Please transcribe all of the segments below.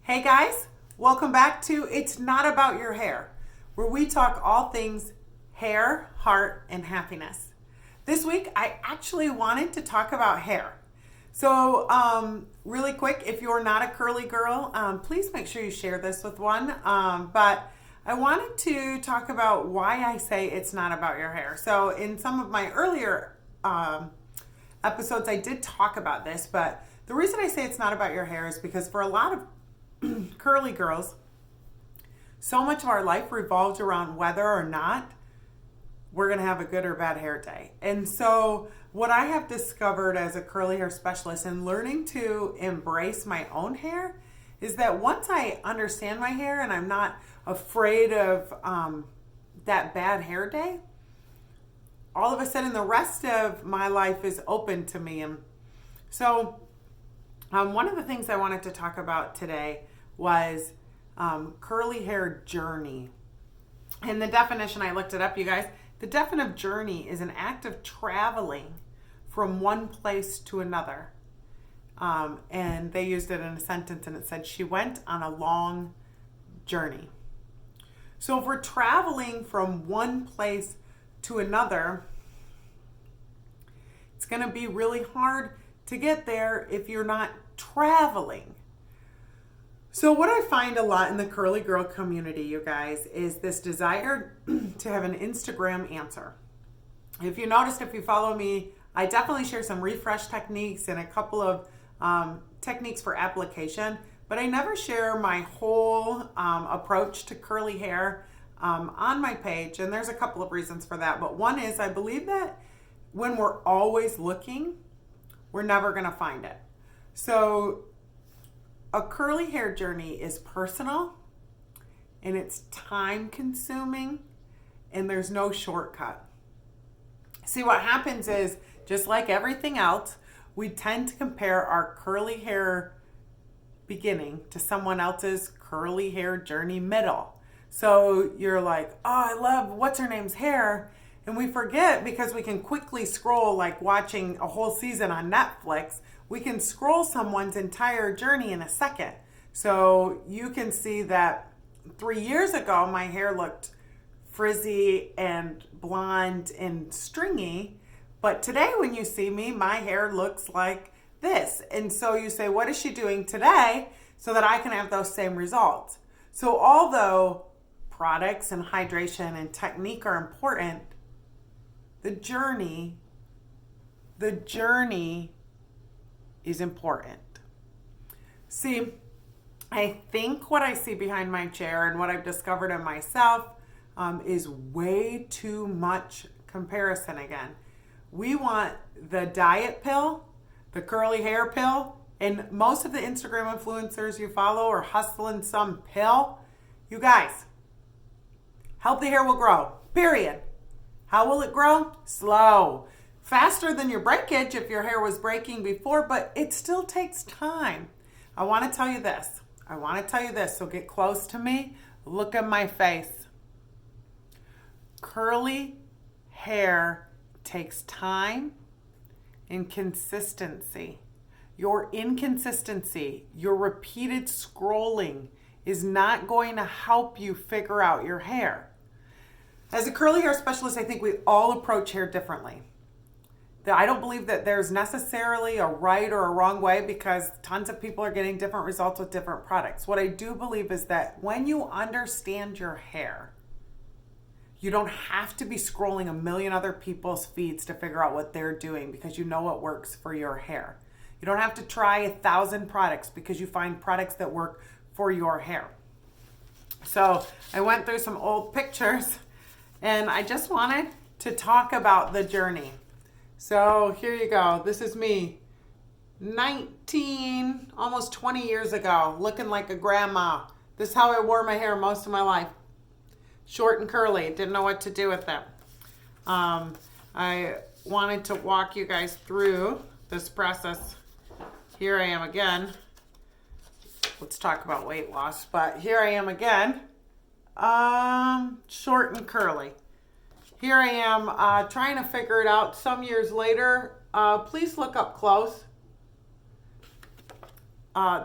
Hey guys, welcome back to It's Not About Your Hair, where we talk all things hair, heart, and happiness. This week, I actually wanted to talk about hair. So, really quick, if you're not a curly girl, please make sure you share this with one. But I wanted to talk about why I say it's not about your hair. So, in some of my earlier episodes, I did talk about this, but the reason I say it's not about your hair is because for a lot of curly girls, so much of our life revolves around whether or not we're going to have a good or bad hair day. And so what I have discovered as a curly hair specialist and learning to embrace my own hair is that once I understand my hair and I'm not afraid of that bad hair day, all of a sudden the rest of my life is open to me. And so one of the things I wanted to talk about today was curly hair journey. And the definition, I looked it up, you guys. The definition of journey is an act of traveling from one place to another. And they used it in a sentence and it said, she went on a long journey. So if we're traveling from one place to another, it's going to be really hard to get there if you're not traveling. So what I find a lot in the curly girl community, you guys, is this desire to have an Instagram answer. If you noticed, if you follow me, I definitely share some refresh techniques and a couple of techniques for application, but I never share my whole approach to curly hair on my page. And there's a couple of reasons for that. But one is I believe that when we're always looking, we're never going to find it. So a curly hair journey is personal and it's time consuming and there's no shortcut. See, what happens is, just like everything else, we tend to compare our curly hair beginning to someone else's curly hair journey middle. So you're like, oh, I love what's her name's hair. And we forget, because we can quickly scroll, like watching a whole season on Netflix, we can scroll someone's entire journey in a second. So you can see that 3 years ago, my hair looked frizzy and blonde and stringy. But today when you see me, my hair looks like this. And so you say, what is she doing today so that I can have those same results? So although products and hydration and technique are important, the journey is important. See, I think what I see behind my chair and what I've discovered in myself is way too much comparison again. We want the diet pill, the curly hair pill, and most of the Instagram influencers you follow are hustling some pill. You guys, healthy hair will grow, period. How will it grow? Slow. Faster than your breakage if your hair was breaking before, but it still takes time. I want to tell you this. So get close to me. Look at my face. Curly hair takes time and consistency. Your inconsistency, your repeated scrolling is not going to help you figure out your hair. As a curly hair specialist, I think we all approach hair differently. I don't believe that there's necessarily a right or a wrong way, because tons of people are getting different results with different products. What I do believe is that when you understand your hair, you don't have to be scrolling a million other people's feeds to figure out what they're doing, because you know what works for your hair. You don't have to try 1,000 products because you find products that work for your hair. So I went through some old pictures and I just wanted to talk about the journey. So here you go. This is me 19, almost 20 years ago, looking like a grandma. This is how I wore my hair most of my life. Short and curly. Didn't know what to do with it. I wanted to walk you guys through this process. Here I am again. Let's talk about weight loss. But here I am again. Short and curly. Here I am trying to figure it out some years later. Please look up close.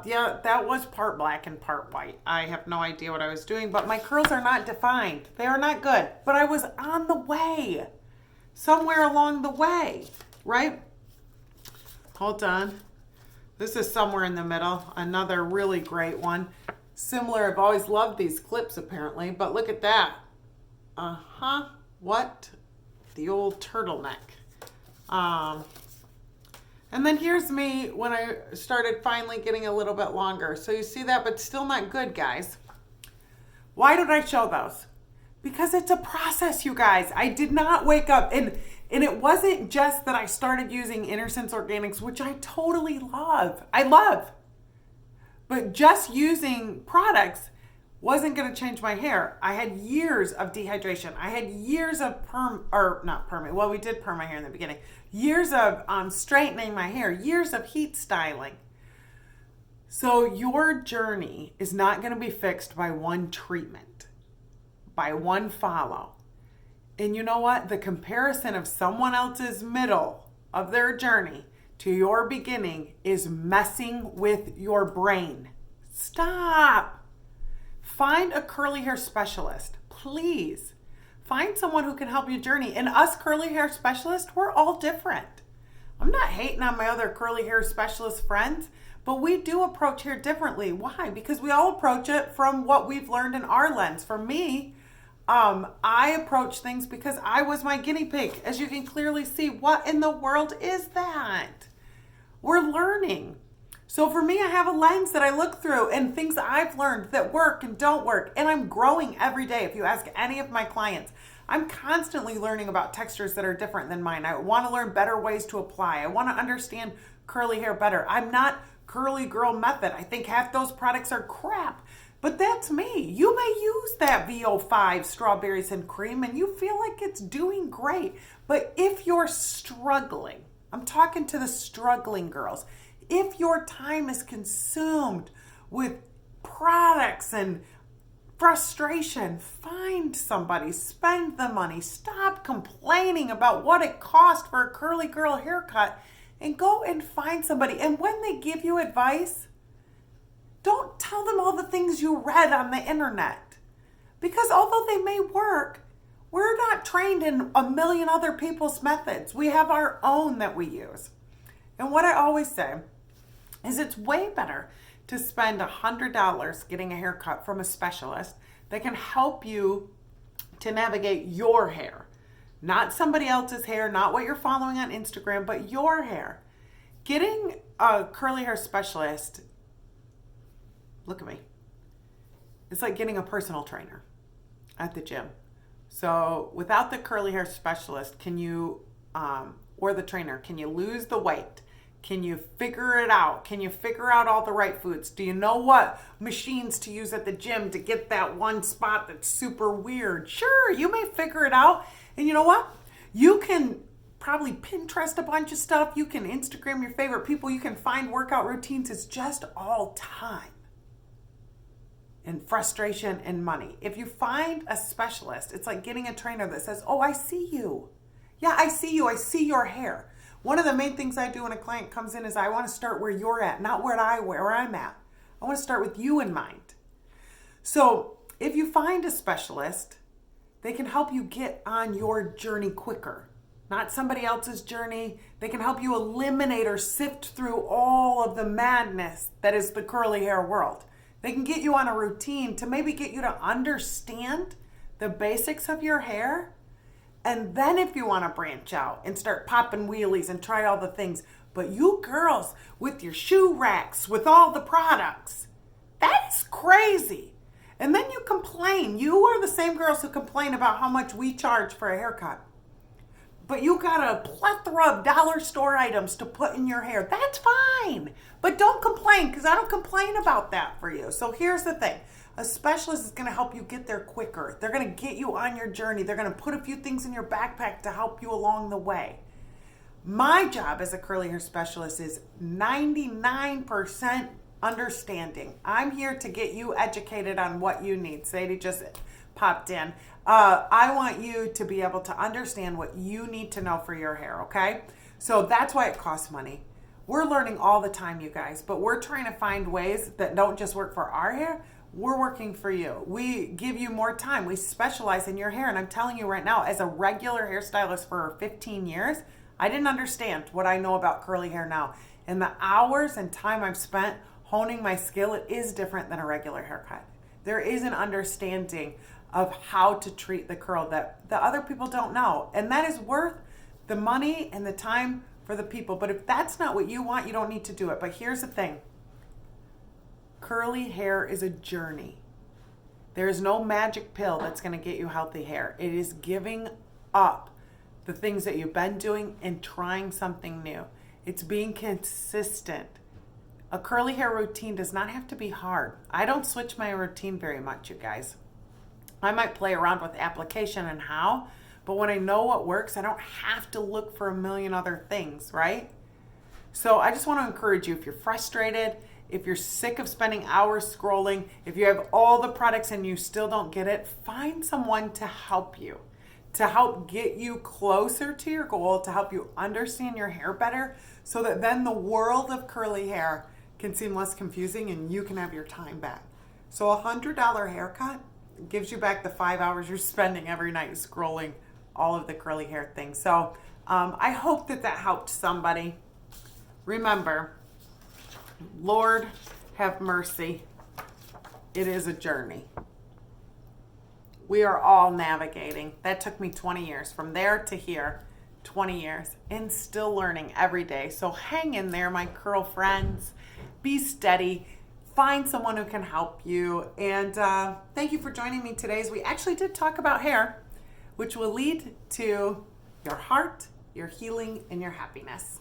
Yeah, that was part black and part white. I have no idea what I was doing, but my curls are not defined. They are not good. But I was on the way. Somewhere along the way, right? Hold on. This is somewhere in the middle. Another really great one. Similar, I've always loved these clips apparently, but look at that. What? The old turtleneck. And then here's me when I started finally getting a little bit longer. So you see that, but still not good, guys. Why did I show those? Because it's a process, you guys. I did not wake up, and it wasn't just that I started using InnerSense Organics, which I totally love. I love. But just using products wasn't going to change my hair. I had years of dehydration. I had years of we did perm my hair in the beginning. Years of straightening my hair, years of heat styling. So your journey is not going to be fixed by one treatment, by one follow. And you know what? The comparison of someone else's middle of their journey to your beginning is messing with your brain. Stop. Find a curly hair specialist, please. Find someone who can help you journey. And us curly hair specialists, we're all different. I'm not hating on my other curly hair specialist friends, but we do approach hair differently. Why? Because we all approach it from what we've learned in our lens. For me, I approach things because I was my guinea pig. As you can clearly see, what in the world is that? We're learning. So for me, I have a lens that I look through and things I've learned that work and don't work. And I'm growing every day. If you ask any of my clients, I'm constantly learning about textures that are different than mine. I want to learn better ways to apply. I want to understand curly hair better. I'm not curly girl method. I think half those products are crap. But that's me. You may use that VO5 strawberries and cream and you feel like it's doing great. But if you're struggling, I'm talking to the struggling girls. If your time is consumed with products and frustration, find somebody, spend the money, stop complaining about what it costs for a curly girl haircut and go and find somebody. And when they give you advice, don't tell them all the things you read on the internet. Because although they may work, we're not trained in a million other people's methods. We have our own that we use. And what I always say is it's way better to spend $100 getting a haircut from a specialist that can help you to navigate your hair. Not somebody else's hair, not what you're following on Instagram, but your hair. Getting a curly hair specialist, look at me, it's like getting a personal trainer at the gym. So without the curly hair specialist, can you, or the trainer, can you lose the weight? Can you figure it out? Can you figure out all the right foods? Do you know what machines to use at the gym to get that one spot that's super weird? Sure, you may figure it out. And you know what? You can probably Pinterest a bunch of stuff. You can Instagram your favorite people. You can find workout routines. It's just all time and frustration and money. If you find a specialist, it's like getting a trainer that says, oh, I see you. Yeah, I see you. I see your hair. One of the main things I do when a client comes in is I want to start where you're at, not where I'm at. I want to start with you in mind. So if you find a specialist, they can help you get on your journey quicker, not somebody else's journey. They can help you eliminate or sift through all of the madness that is the curly hair world. They can get you on a routine to maybe get you to understand the basics of your hair. And then if you want to branch out and start popping wheelies and try all the things, but you girls with your shoe racks, with all the products, that's crazy. And then you complain. You are the same girls who complain about how much we charge for a haircut. But you got a plethora of dollar store items to put in your hair. That's fine. But don't complain, because I don't complain about that for you. So here's the thing. A specialist is going to help you get there quicker. They're going to get you on your journey. They're going to put a few things in your backpack to help you along the way. My job as a curly hair specialist is 99% understanding. I'm here to get you educated on what you need. Sadie just popped in. I want you to be able to understand what you need to know for your hair, okay? So that's why it costs money. We're learning all the time, you guys, but we're trying to find ways that don't just work for our hair. We're working for you. We give you more time. We specialize in your hair. And I'm telling you right now, as a regular hairstylist for 15 years, I didn't understand what I know about curly hair now. And the hours and time I've spent honing my skill, it is different than a regular haircut. There is an understanding of how to treat the curl that the other people don't know. And that is worth the money and the time for the people. But if that's not what you want, you don't need to do it. But here's the thing. Curly hair is a journey. There is no magic pill that's going to get you healthy hair. It is giving up the things that you've been doing and trying something new. It's being consistent. A curly hair routine does not have to be hard. I don't switch my routine very much, you guys. I might play around with application and how, but when I know what works, I don't have to look for a million other things, right? So I just want to encourage you, if you're frustrated, if you're sick of spending hours scrolling, if you have all the products and you still don't get it, find someone to help you, to help get you closer to your goal, to help you understand your hair better, so that then the world of curly hair can seem less confusing and you can have your time back. So a $100 haircut gives you back the 5 hours you're spending every night scrolling all of the curly hair things. So I hope that helped somebody. Remember, Lord have mercy. It is a journey. We are all navigating. That took me 20 years. From there to here, 20 years. And still learning every day. So hang in there, my curl friends. Be steady. Find someone who can help you. And thank you for joining me today. As we actually did talk about hair, which will lead to your heart, your healing, and your happiness.